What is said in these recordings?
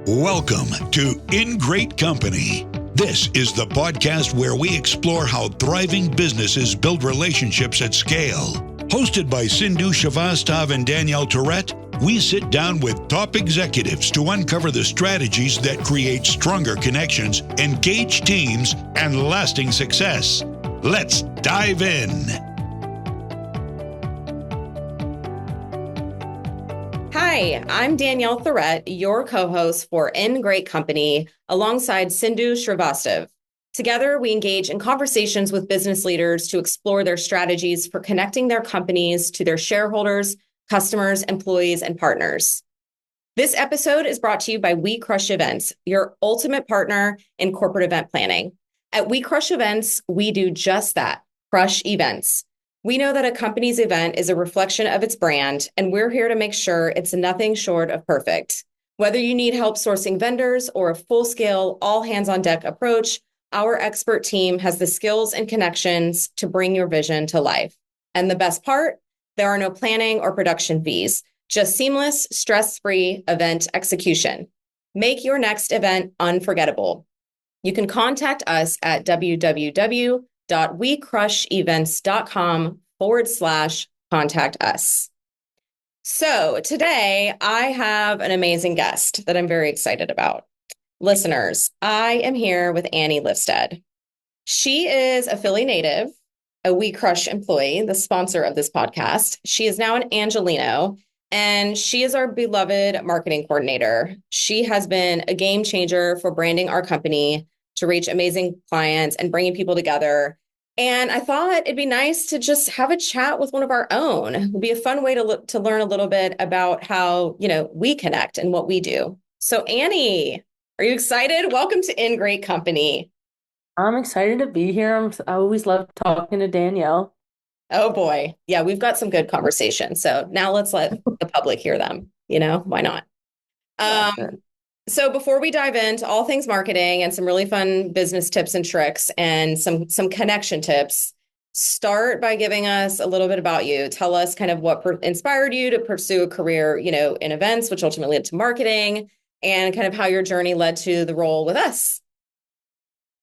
Welcome to In Great Company. This is the podcast where we explore how thriving businesses build relationships at scale. Hosted by Sindhu Srivastav and Danielle Tourette, we sit down with top executives to uncover the strategies that create stronger connections, engage teams, and lasting success. Let's dive in. Hi, I'm Danielle Tourette, your co-host for In Great Company, alongside Sindhu Srivastav. Together, we engage in conversations with business leaders to explore their strategies for connecting their companies to their shareholders, customers, employees, and partners. This episode is brought to you by We Crush Events, your ultimate partner in corporate event planning. At We Crush Events, we do just that, crush events. We know that a company's event is a reflection of its brand, and we're here to make sure it's nothing short of perfect. Whether you need help sourcing vendors or a full-scale, all-hands-on-deck approach, our expert team has the skills and connections to bring your vision to life. And the best part, there are no planning or production fees, just seamless, stress-free event execution. Make your next event unforgettable. You can contact us at www.wecrushevents.com/contact us. So today I have an amazing guest that I'm very excited about. Listeners, I am here with Annie Lifsted. She is a Philly native, a We Crush employee, the sponsor of this podcast. She is now an Angelino, and she is our beloved marketing coordinator. She has been a game changer for branding our company to reach amazing clients and bringing people together. And I thought it'd be nice to just have a chat with one of our own. It would be a fun way to learn a little bit about how, we connect and what we do. So Annie, are you excited? Welcome to In Great Company. I'm excited to be here. I always love talking to Danielle. Oh boy. Yeah, we've got some good conversations. So now let's let the public hear them. Why not? Yeah, sure. So before we dive into all things marketing and some really fun business tips and tricks and some connection tips, start by giving us a little bit about you. Tell us kind of what inspired you to pursue a career, in events, which ultimately led to marketing, and kind of how your journey led to the role with us.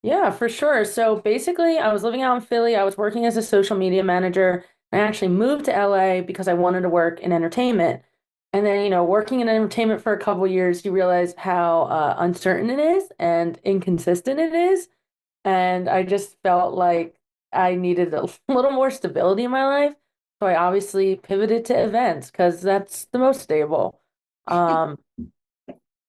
Yeah, for sure. So basically, I was living out in Philly. I was working as a social media manager. I actually moved to LA because I wanted to work in entertainment. And then, working in entertainment for a couple of years, you realize how uncertain it is and inconsistent it is. And I just felt like I needed a little more stability in my life. So I obviously pivoted to events because that's the most stable. Um,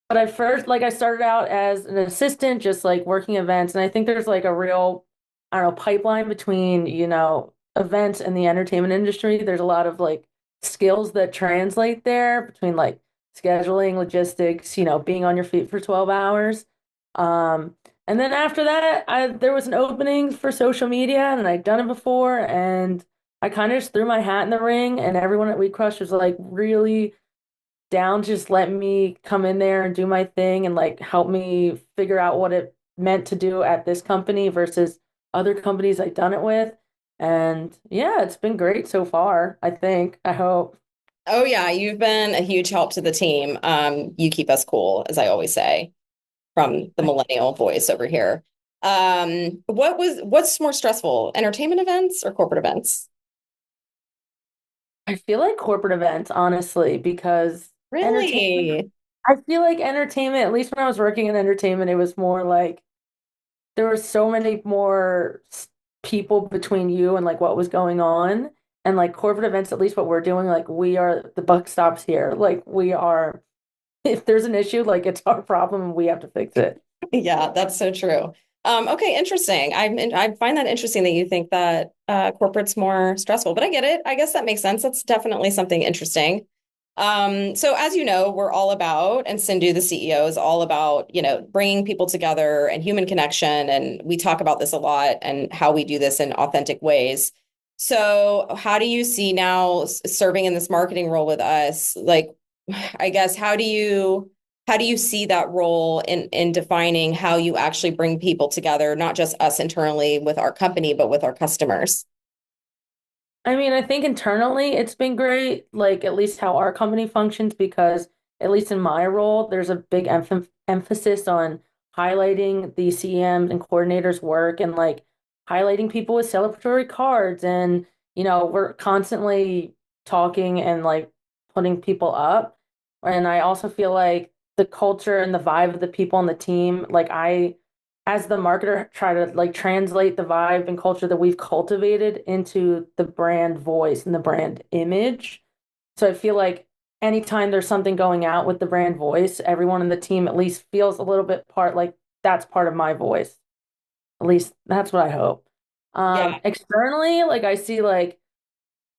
but I started out as an assistant, just like working events. And I think there's like a real, I don't know, pipeline between, events and the entertainment industry. There's a lot of like skills that translate there between like scheduling, logistics, being on your feet for 12 hours. And then after that, there was an opening for social media and I'd done it before. And I kind of just threw my hat in the ring and everyone at We Crush was like really down, just let me come in there and do my thing and like help me figure out what it meant to do at this company versus other companies I've done it with. And yeah, it's been great so far, I think. I hope. Oh yeah, you've been a huge help to the team. You keep us cool, as I always say, from the millennial voice over here. What's more stressful, entertainment events or corporate events? I feel like corporate events, honestly, because entertainment, Really? I feel like entertainment, at least when I was working in entertainment, it was more like there were so many more people between you and like what was going on. And like corporate events, at least what we're doing, like we are the buck stops here. Like we are, if there's an issue, like it's our problem and we have to fix it. Yeah, that's so true. Okay, interesting. I find that interesting that you think that corporate's more stressful, but I get it. I guess that makes sense. That's definitely something interesting. So as you know, we're all about, and Sindhu, the CEO, is all about, bringing people together and human connection. And we talk about this a lot and how we do this in authentic ways. So how do you see now serving in this marketing role with us? Like, I guess, how do you see that role in defining how you actually bring people together, not just us internally with our company, but with our customers? I mean, I think internally it's been great, like at least how our company functions, because at least in my role, there's a big emphasis on highlighting the CMs and coordinators' work and like highlighting people with celebratory cards. And, we're constantly talking and like putting people up. And I also feel like the culture and the vibe of the people on the team, like as the marketer, try to like translate the vibe and culture that we've cultivated into the brand voice and the brand image. So I feel like anytime there's something going out with the brand voice, everyone in the team at least feels a little bit like that's part of my voice. At least that's what I hope. Yeah. Externally, like I see like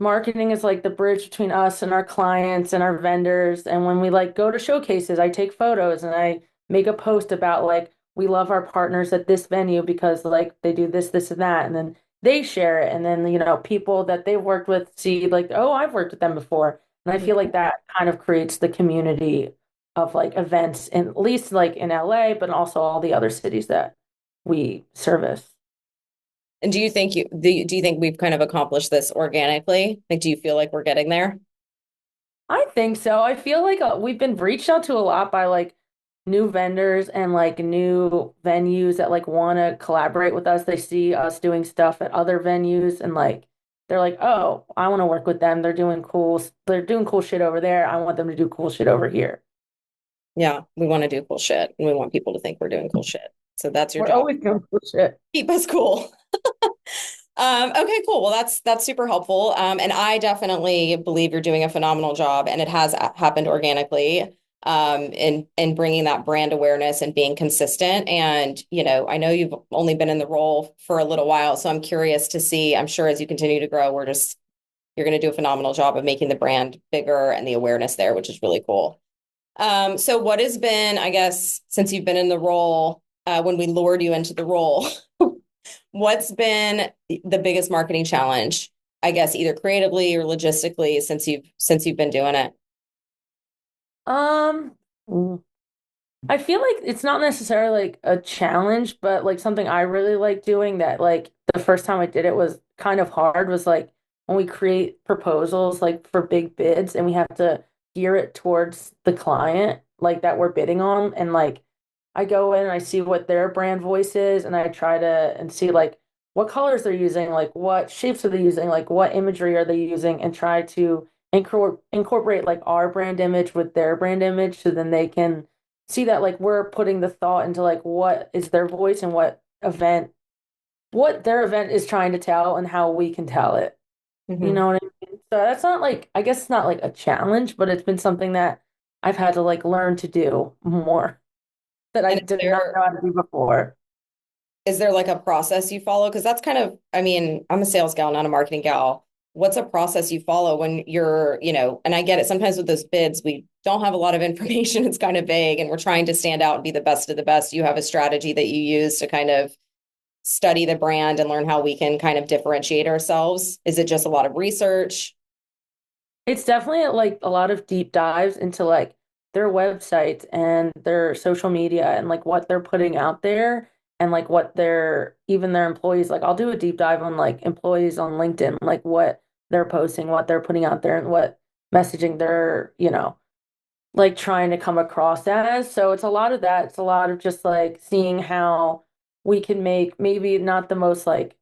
marketing is like the bridge between us and our clients and our vendors. And when we like go to showcases, I take photos and I make a post about like we love our partners at this venue because like they do this, this, and that. And then they share it. And then, people that they've worked with see like, oh, I've worked with them before. And I feel like that kind of creates the community of like events, and at least like in LA, but also all the other cities that we service. And do you think we've kind of accomplished this organically? Like, do you feel like we're getting there? I think so. I feel like we've been reached out to a lot by like new vendors and like new venues that like want to collaborate with us. They see us doing stuff at other venues and like they're like, "Oh, I want to work with them. They're doing cool shit over there. I want them to do cool shit over here." Yeah, we want to do cool shit and we want people to think we're doing cool shit. So that's your We're job. always doing cool shit. Keep us cool. Okay, cool. Well, that's super helpful. And I definitely believe you're doing a phenomenal job, and it has happened organically. In bringing that brand awareness and being consistent. And I know you've only been in the role for a little while, so I'm curious to see. I'm sure as you continue to grow, you're going to do a phenomenal job of making the brand bigger and the awareness there, which is really cool. So what has been, I guess, since you've been in the role, when we lured you into the role, what's been the biggest marketing challenge, I guess, either creatively or logistically since you've been doing it? Um, I feel like it's not necessarily like a challenge, but like something I really like doing that like the first time I did it was kind of hard was like when we create proposals like for big bids and we have to gear it towards the client like that we're bidding on, and like I go in and I see what their brand voice is and I try to and see like what colors they're using, like what shapes are they using, like what imagery are they using, and try to incorporate like our brand image with their brand image so then they can see that like we're putting the thought into like what is their voice and what their event is trying to tell and how we can tell it. You Mhm. know what I mean? So that's not like I guess it's not like a challenge, but it's been something that I've had to like learn to do more that I And did not know how to do before. is there like a process you follow? Because that's kind of, I mean, I'm a sales gal, not a marketing gal. What's a process you follow when and I get it. Sometimes with those bids, we don't have a lot of information. It's kind of vague, and we're trying to stand out and be the best of the best. You have a strategy that you use to kind of study the brand and learn how we can kind of differentiate ourselves. Is it just a lot of research? It's definitely like a lot of deep dives into like their websites and their social media and like what they're putting out there and like what even their employees like I'll do a deep dive on like employees on LinkedIn, like what they're posting, what they're putting out there and what messaging they're, like trying to come across as. So it's a lot of that. It's a lot of just like seeing how we can make maybe not the most like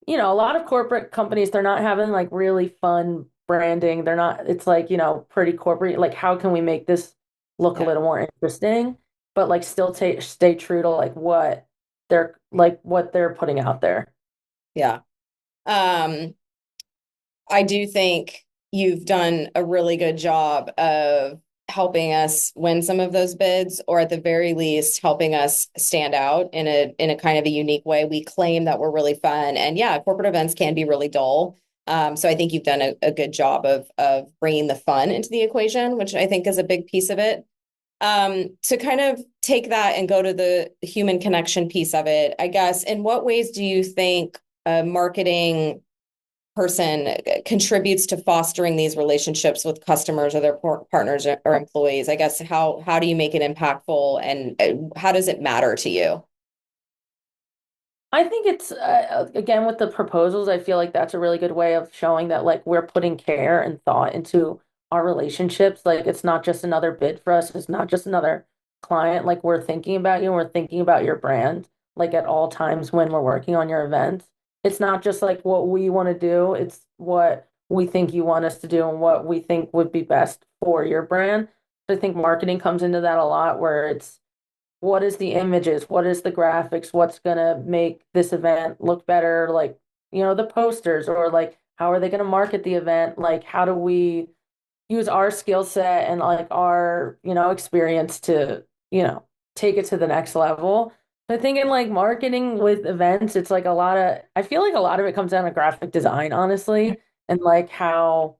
a lot of corporate companies, they're not having like really fun branding. They're not, it's like, pretty corporate. Like, how can we make this look a Yeah. little more interesting, but like still stay true to like what they're putting out there. Yeah. Um, I do think you've done a really good job of helping us win some of those bids, or at the very least, helping us stand out in a kind of a unique way. We claim that we're really fun, and yeah, corporate events can be really dull. So I think you've done a good job of bringing the fun into the equation, which I think is a big piece of it. To kind of take that and go to the human connection piece of it, I guess, in what ways do you think marketing person contributes to fostering these relationships with customers or their partners or employees? I guess how do you make it impactful, and how does it matter to you? I think it's again with the proposals, I feel like that's a really good way of showing that like we're putting care and thought into our relationships. Like it's not just another bid for us, it's not just another client, like we're thinking about you and we're thinking about your brand, like at all times when we're working on your events. It's not just like what we want to do, it's what we think you want us to do and what we think would be best for your brand. I think marketing comes into that a lot where it's what is the images, what is the graphics, what's gonna make this event look better, like, the posters, or like how are they gonna market the event? Like how do we use our skill set and like our, experience to, take it to the next level. I think in like marketing with events, it's like I feel like a lot of it comes down to graphic design, honestly, and like how,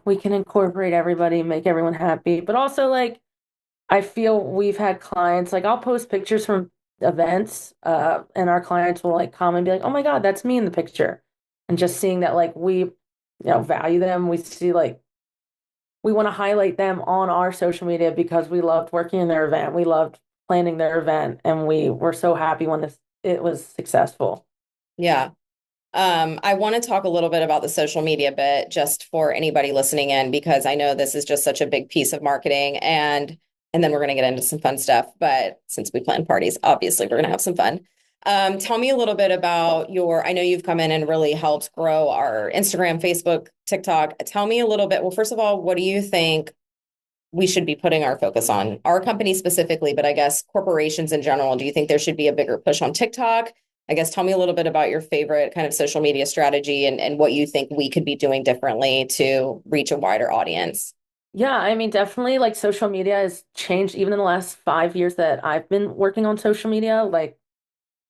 we can incorporate everybody, make everyone happy, but also like I feel we've had clients like I'll post pictures from events, and our clients will like come and be like, "Oh my God, that's me in the picture," and just seeing that like we, value them, we see like we want to highlight them on our social media because we loved working in their event, we loved planning their event, and we were so happy when it was successful. Yeah. I want to talk a little bit about the social media bit just for anybody listening in, because I know this is just such a big piece of marketing, and then we're going to get into some fun stuff. But since we plan parties, obviously we're going to have some fun. Tell me a little bit about I know you've come in and really helped grow our Instagram, Facebook, TikTok. Tell me a little bit. Well, first of all, what do you think we should be putting our focus on? Our company specifically, but I guess corporations in general. Do you think there should be a bigger push on TikTok? I guess tell me a little bit about your favorite kind of social media strategy, and what you think we could be doing differently to reach a wider audience. Yeah, I mean, definitely like social media has changed even in the last 5 years that I've been working on social media. Like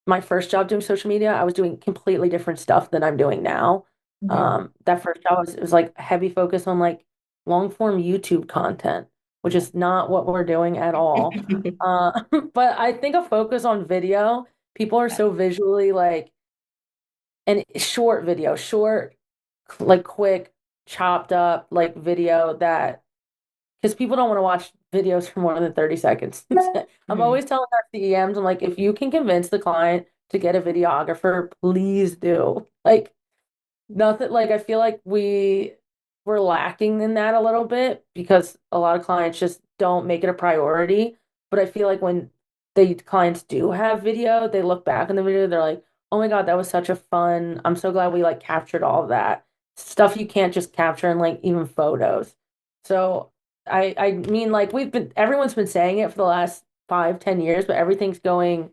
my first job doing social media, I was doing completely different stuff than I'm doing now. Mhm. That first job was like heavy focus on like long form YouTube content, which is not what we're doing at all. But I think a focus on video, people are so visually like, and short video, short, like quick, chopped up like video that because people don't want to watch videos for more than 30 seconds. I'm Mhm. always telling our CEMs, I'm like, if you can convince the client to get a videographer, please do. Like, nothing, like, I feel like we're lacking in that a little bit because a lot of clients just don't make it a priority. But I feel like when the clients do have video, they look back on the video, they're like, oh my God, that was such a fun. I'm so glad we like captured all of that stuff you can't just capture in like even photos. So I mean like everyone's been saying it for the last 5, 10 years, but everything's going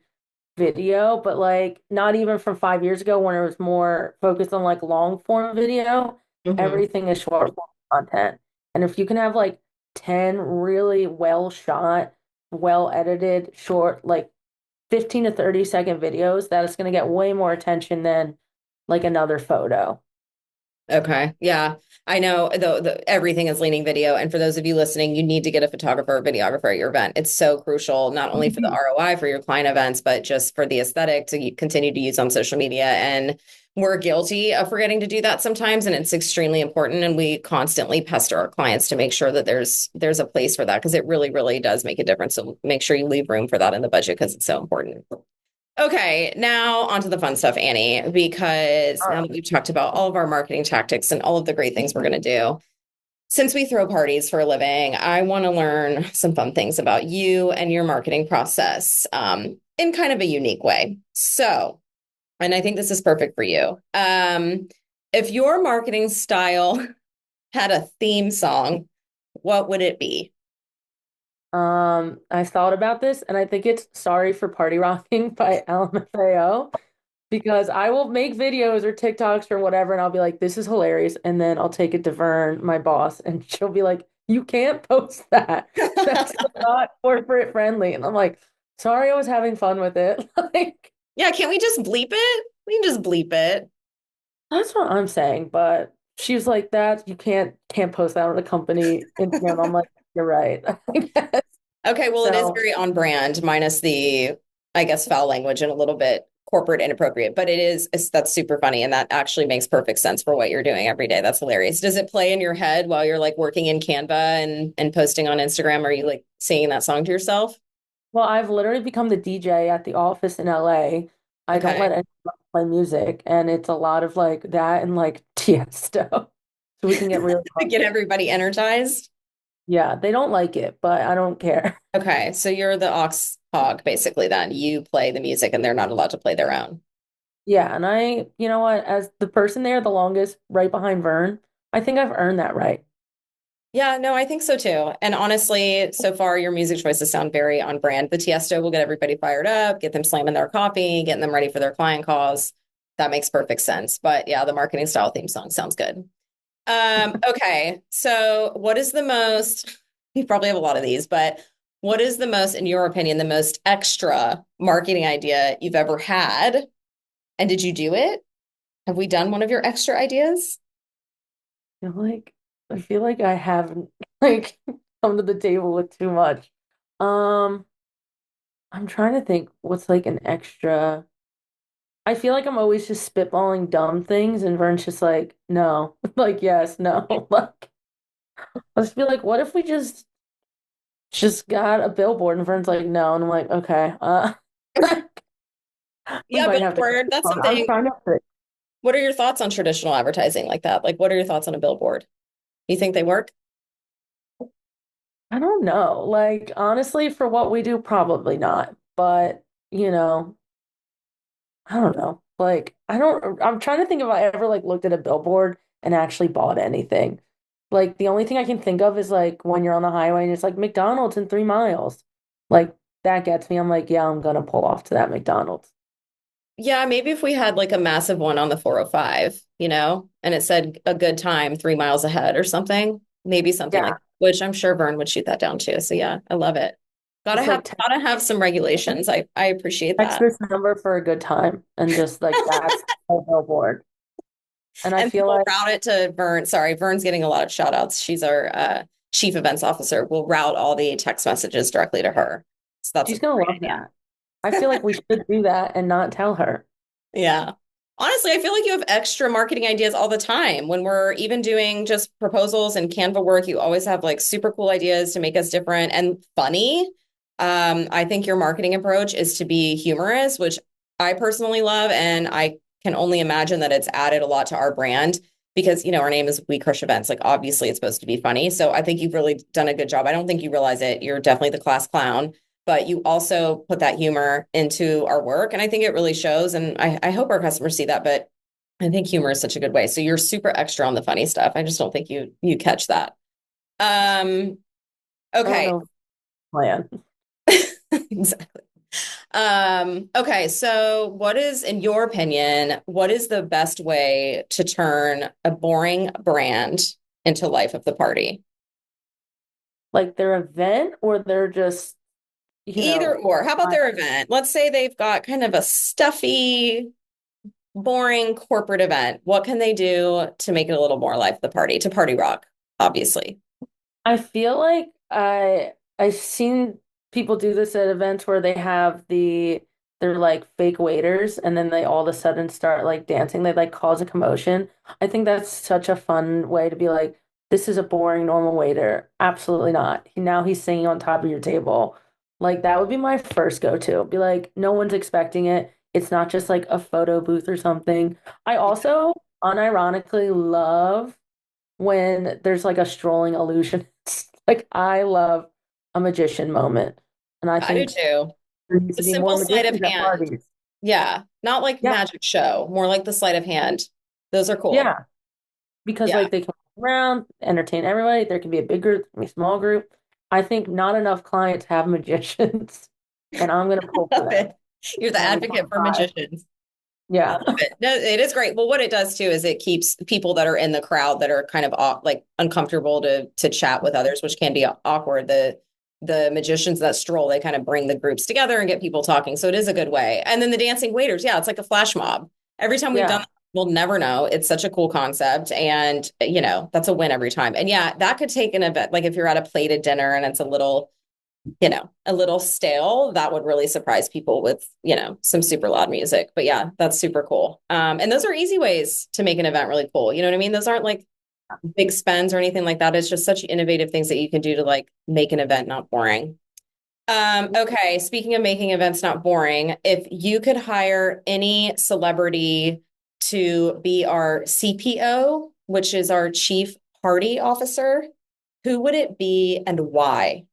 video, but like not even from 5 years ago when it was more focused on like long form video, Mhm. everything is short form content. And if you can have like 10 really well shot, well edited, short, like 15 to 30-second videos, that is going to get way more attention than like another photo. Okay. Yeah. I know everything is leaning video. And for those of you listening, you need to get a photographer or videographer at your event. It's so crucial, not only for the ROI for your client events, but just for the aesthetic to continue to use on social media. And we're guilty of forgetting to do that sometimes. And it's extremely important. And we constantly pester our clients to make sure that there's a place for that, because it really, really does make a difference. So make sure you leave room for that in the budget because it's so important. Okay, now onto the fun stuff, Annie, because now that we've talked about all of our marketing tactics and all of the great things we're going to do, since we throw parties for a living, I want to learn some fun things about you and your marketing process, in kind of a unique way. So, and I think this is perfect for you. If your marketing style had a theme song, what would it be? I thought about this and I think it's Sorry for Party Rocking by LMFAO because I will make videos or TikToks or whatever and I'll be like, this is hilarious. And then I'll take it to Vern, my boss, and she'll be like, you can't post that. That's not corporate friendly. And I'm like, sorry, I was having fun with it. Like, Yeah, can't we just bleep it? We can just bleep it. that's what I'm saying. But she was like, that you can't post that on the company Instagram. I'm like, you're right. I guess. Okay, well, it is So very on brand, minus the, I guess, foul language and a little bit corporate inappropriate, but that's super funny. And that actually makes perfect sense for what you're doing every day. That's hilarious. Does it play in your head while you're like working in Canva and posting on Instagram? Are you like singing that song to yourself? well, I've literally become the DJ at the office in LA. I don't Okay. let anyone play music, and it's a lot of like that and like Tiesto. So we can get really To get funky. everybody energized. Yeah, they don't like it, but I don't care. Okay, so you're the aux hog basically then. You play the music and they're not allowed to play their own. Yeah, and you know what, as the person there the longest, right behind Vern, I think I've earned that right. Yeah, no, I think so too. And honestly, so far your music choices sound very on brand. The Tiesto will get everybody fired up, get them slamming their coffee, getting them ready for their client calls. That makes perfect sense. But yeah, the marketing style theme song sounds good. Okay, so what is the most, you probably have a lot of these, but what is the most, in your opinion, the most extra marketing idea you've ever had? And did you do it? Have we done one of your extra ideas? I feel like I haven't like come to the table with too much. Um, I'm trying to think what's like an extra. I feel like I'm always just spitballing dumb things, and Vern's just like, no, like yes, no. Like I just feel like, what if we just got a billboard? And Vern's like, no, and I'm like, okay, we Yeah, might have to. billboard, that's I'm something. trying to think. What are your thoughts on traditional advertising like that? Like, what are your thoughts on a billboard? You think they work? I don't know. Like honestly, for what we do, probably not. But you know, I don't know. Like I'm trying to think if I ever like looked at a billboard and actually bought anything. Like the only thing I can think of is like when you're on the highway and it's like McDonald's in 3 miles. Like that gets me. I'm like, yeah, I'm gonna pull off to that McDonald's. Yeah, maybe if we had like a massive one on the 405, and it said a good time 3 miles ahead or something, maybe something like Yeah. that, which I'm sure Vern would shoot that down too. So yeah, I love it. Gotta Just have like gotta have some regulations. I appreciate text that. this number for a good time and just like that's a billboard. And I And feel people like route it to Vern. Sorry, Vern's getting a lot of shout outs. She's our chief events officer. We'll route all the text messages directly to her. So that's a she's gonna great love idea. that. I feel like we should do that and not tell her. Yeah. Honestly, I feel like you have extra marketing ideas all the time. When we're even doing just proposals and Canva work, you always have like super cool ideas to make us different and funny. I think your marketing approach is to be humorous, which I personally love, and I can only imagine that it's added a lot to our brand because, our name is We Crush Events. Like, obviously, it's supposed to be funny. So I think you've really done a good job. I don't think you realize it. You're definitely the class clown, but you also put that humor into our work. And I think it really shows. And I hope our customers see that. But I think humor is such a good way. So you're super extra on the funny stuff. I just don't think you catch that. Um, I don't okay. know plan. Exactly. Okay, so what is, in your opinion, what is the best way to turn a boring brand into life of the party? Like their event or they're just, Either or. How about I- their event? Let's say they've got kind of a stuffy, boring corporate event. What can they do to make it a little more life of the party, to party rock, obviously? I feel like I've seen people do this at events where they have they're like fake waiters and then they all of a sudden start like dancing. They like cause a commotion. I think that's such a fun way to be like, this is a boring normal waiter. Absolutely not. Now he's singing on top of your table. Like that would be my first go-to. Be like, no one's expecting it. It's not just like a photo booth or something. I also unironically love when there's like a strolling illusionist. Like I love a magician moment. And I I do think too. there needs The to be more simple sleight of magicians at hand. parties. Yeah, not like Yeah. magic show, more like the sleight of hand. Those are cool. Yeah. Because Yeah, like they can walk around, entertain everybody. There can be a big group, a small group. I think not enough clients have magicians, and I'm gonna pull for love them. it. You're the Only advocate for 25. magicians. I Yeah. love it. No, it is great. Well, what it does too is it keeps people that are in the crowd that are kind of like uncomfortable to chat with others, which can be awkward. The magicians that stroll, they kind of bring the groups together and get people talking. So it is a good way. And then the dancing waiters, yeah, it's like a flash mob. Every time we've done Yeah. that, we'll never know. It's such a cool concept. And, that's a win every time. And yeah, that could take an event. Like if you're at a plated dinner and it's a little stale, that would really surprise people with, some super loud music. But yeah, that's super cool. And those are easy ways to make an event really cool. You know what I mean? Those aren't like big spends or anything like that. It's just such innovative things that you can do to like make an event not boring. Okay, speaking of making events not boring, if you could hire any celebrity to be our CPO, which is our chief party officer, who would it be and why?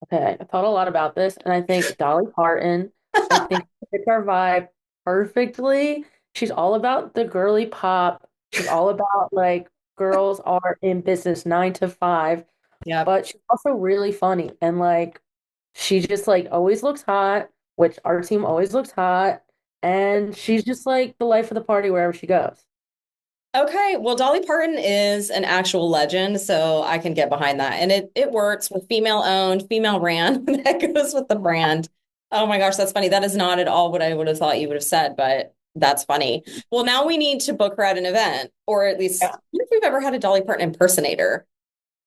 Okay, I thought a lot about this, and I think Dolly Parton. I think she fits our vibe perfectly. She's all about the girly pop. She's all about like girls are in business 9 to 5, Yep. but she's also really funny and like she just like always looks hot, which our team always looks hot, and she's just like the life of the party wherever she goes. Okay, well, Dolly Parton is an actual legend, so I can get behind that. And it works with female owned, female ran. That goes with the brand. Oh my gosh, that's funny. That is not at all what I would have thought you would have said, but that's funny. Well, now we need to book her at an event, or at least, I wonder if we've ever had a Dolly Parton impersonator.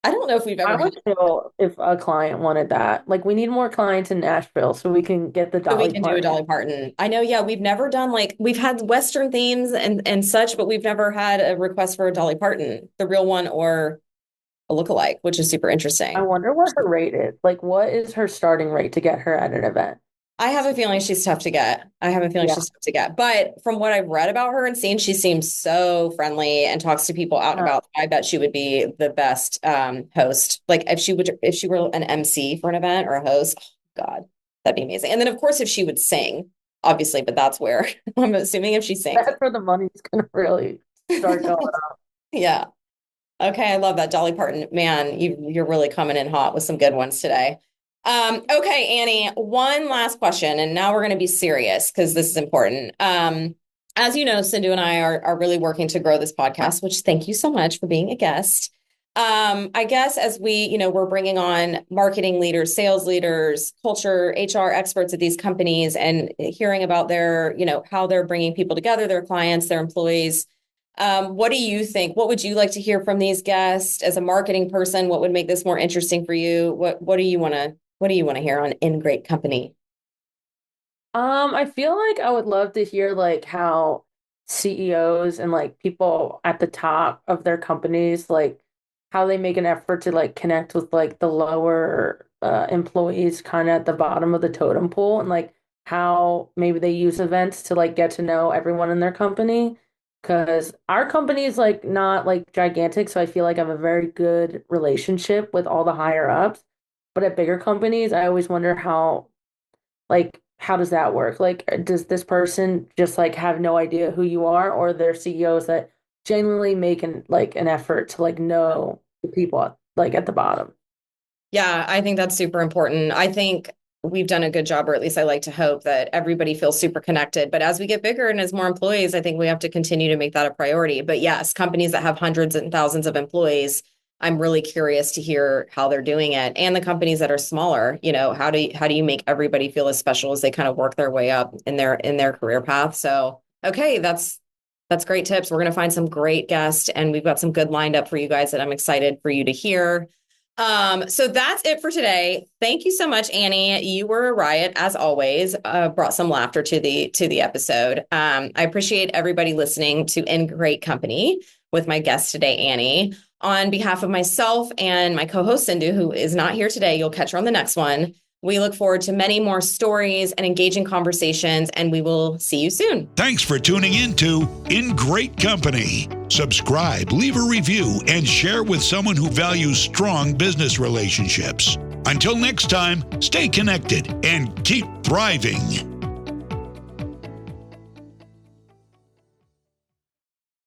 I don't know if we've ever I had would feel if a client wanted that. Like we need more clients in Nashville so we can get the so we Dolly can do a Parton. Dolly Parton. I know, yeah, we've never done like we've had Western themes and such, but we've never had a request for a Dolly Parton, the real one or a lookalike, which is super I interesting. wonder what her rate is. Like what is her starting rate to get her at an event? I have a feeling she's tough to get. I have a feeling Yeah. she's tough to get. But from what I've read about her and seen, she seems so friendly and talks to people out and Uh, about. I bet she would be the best host. Like if she were an MC for an event or a host, oh God, that'd be amazing. And then of course if she would sing, obviously, but that's where I'm assuming if she sings. that's where the money's gonna really start going up. Yeah. Okay, I love that. Dolly Parton. Man, you're really coming in hot with some good ones today. Okay, Annie, one last question, and now we're going to be serious because this is important. As you know, Sindhu and I are really working to grow this podcast, which thank you so much for being a guest. I guess as we're bringing on marketing leaders, sales leaders, culture, HR experts at these companies and hearing about how they're bringing people together, their clients, their employees. What do you think? What would you like to hear from these guests as a marketing person? What would make this more interesting for you? What do you want to hear on In Great Company? I feel like I would love to hear like how CEOs and like people at the top of their companies like how they make an effort to like connect with like the lower employees kind of at the bottom of the totem pole and like how maybe they use events to like get to know everyone in their company because our company is like not like gigantic, so I feel like I have a very good relationship with all the higher ups, but at bigger companies I always wonder like, how does that work? Like, does this person just like have no idea who you are, or they're CEOs that genuinely make an effort to like know the people like at the bottom? Yeah, I think that's super important. I think we've done a good job, or at least I like to hope that everybody feels super connected. But as we get bigger and as more employees, I think we have to continue to make that a priority. But yes, companies that have hundreds and thousands of employees, I'm really curious to hear how they're doing it. And the companies that are smaller, how do you make everybody feel as special as they kind of work their way up in their career path? So, okay, that's great tips. We're going to find some great guests and we've got some good lined up for you guys that I'm excited for you to hear. So that's it for today. Thank you so much, Annie. You were a riot as always. Brought some laughter to the episode. I appreciate everybody listening to In Great Company with my guest today, Annie. On behalf of myself and my co-host Sindhu, who is not here today, you'll catch her on the next one. We look forward to many more stories and engaging conversations, and we will see you soon. Thanks for tuning in to In Great Company. Subscribe, leave a review, and share with someone who values strong business relationships. Until next time, stay connected and keep thriving.